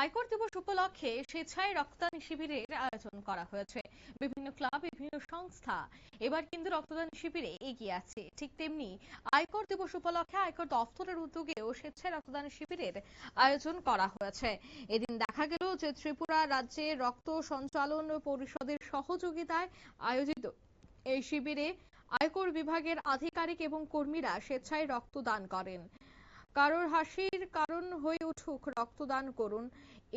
আয়কর দিবস উপলক্ষে স্বেচ্ছায় রক্তদান শিবিরের আয়োজন করা হয়েছে। বিভিন্ন ক্লাব, বিভিন্ন সংস্থা এবার কিন্তু রক্তদান শিবিরে এগিয়ে আছে। ঠিক তেমনি আয়কর দিবস উপলক্ষে আয়কর দফতরের উদ্যোগেও স্বেচ্ছায় রক্তদান শিবিরের আয়োজন করা হয়েছে। এদিন দেখা গেল যে ত্রিপুরা রাজ্যে রক্ত সঞ্চালন পরিষদের সহযোগিতায় আয়োজিত এই শিবিরে আয়কর বিভাগের আধিকারিক এবং কর্মীরা স্বেচ্ছায় রক্তদান করেন। কারোর হাসির কারণ হয়ে উঠুক, রক্তদান করুন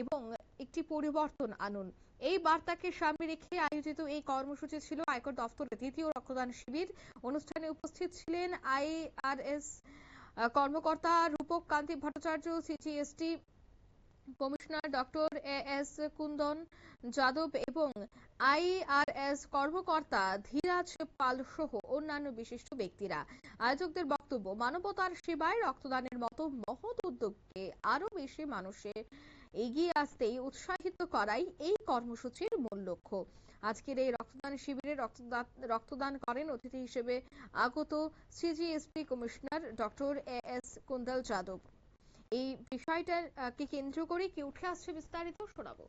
এবং একটি পরিবর্তন আনুন, এই বার্তাকে সামনে রেখে আয়োজিত এই কর্মসূচি ছিল আয়কর দফতরের দ্বিতীয় রক্তদান শিবির। অনুষ্ঠানে উপস্থিত ছিলেন আইআরএস কর্মকর্তা Rupak Kanti Bhattacharya, CGST commissioner doctor S Kundan Yadav এবং আইআরএস কর্মকর্তা ধীরাজ পাল সহ অন্যান্য বিশিষ্ট ব্যক্তিরা। আয়োজকদের বক্তব্য, মানবতার সেবায় রক্তদানের মতো মহৎ উদ্যোগকে আরো বেশি মানুষের এগিয়ে আসতেই উৎসাহিত করাই এই কর্মসূচির মূল লক্ষ্য। আজকের এই রক্তদান শিবিরে রক্তদান করেন অতিথি হিসেবে আগত সিজিএসপি কমিশনার ডক্টর এস কুন্দল যাদব। এই বিষয়টাকে কেন্দ্র করে কি উঠে আসছে বিস্তারিত শোনাবো।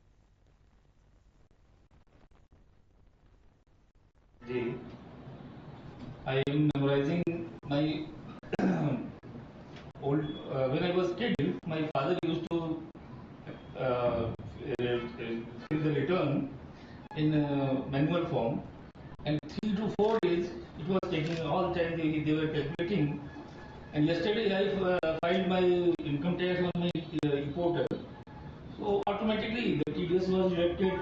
I am memorizing my old. When I was kid, my father used to fill the return in manual form, and 3 to 4 days it was taking. All the time they were calculating. And yesterday I filed my income tax on my e-portal. So automatically the TDS was deducted.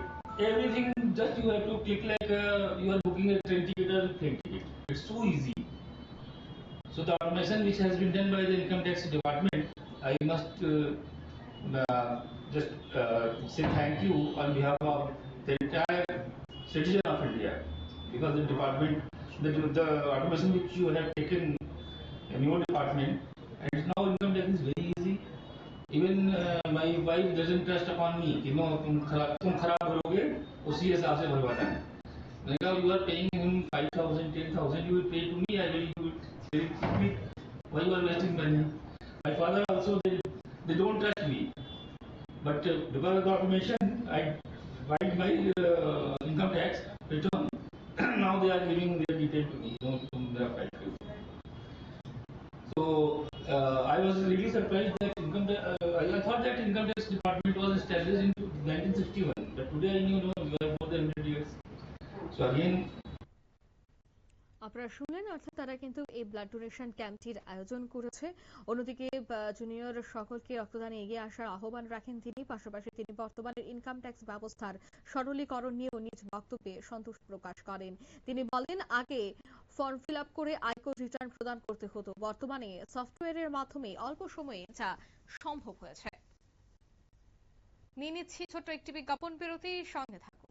Everything just you have to click like you are booking a train ticket or plane ticket. It's so easy. So the automation which has been done by the income tax department, I must just say thank you on behalf of the entire citizen of India, because the department, the automation which you have taken in your department, and now income tax is very easy. Even my wife doesn't trust upon me. You know, तुम खराब भरोगे उसी हिसाब से भरवाना है. Now you are paying him 5,000, 10,000. You will pay to me. I will do it very quickly. Why you are wasting money? My father also they don't trust me. But because of the automation, I filed my income tax return. Now they are giving their detail to me. You know, तुम मेरा file करो. So I was really surprised that I thought that income tax department was established in 1961, but today I knew no, you have more than 100 years. So again. আপনারা শুনলেন, অর্থাৎ তারা কিন্তু এই blood donation ক্যাম্পটির আয়োজন করেছে। অন্যদিকে জুনিয়র সকলকে রক্তদানে এগিয়ে আসার আহ্বান রাখেন তিনি। পাশাপাশি তিনি বর্তমানের ইনকাম ট্যাক্স ব্যবস্থার সরলীকরণ নিয়েও নিজ বক্তব্যে সন্তোষ প্রকাশ করেন। তিনি বলেন, আগে ফর্ম ফিল আপ করে আয়কর রিটার্ন প্রদান করতে হতো, বর্তমানে সফটওয়্যারের মাধ্যমে অল্প সময়ে যা সম্ভব হয়েছে। নিয়ে নিচ্ছি ছোট্ট একটি বিজ্ঞাপন বিরতি, সঙ্গে থাকুন।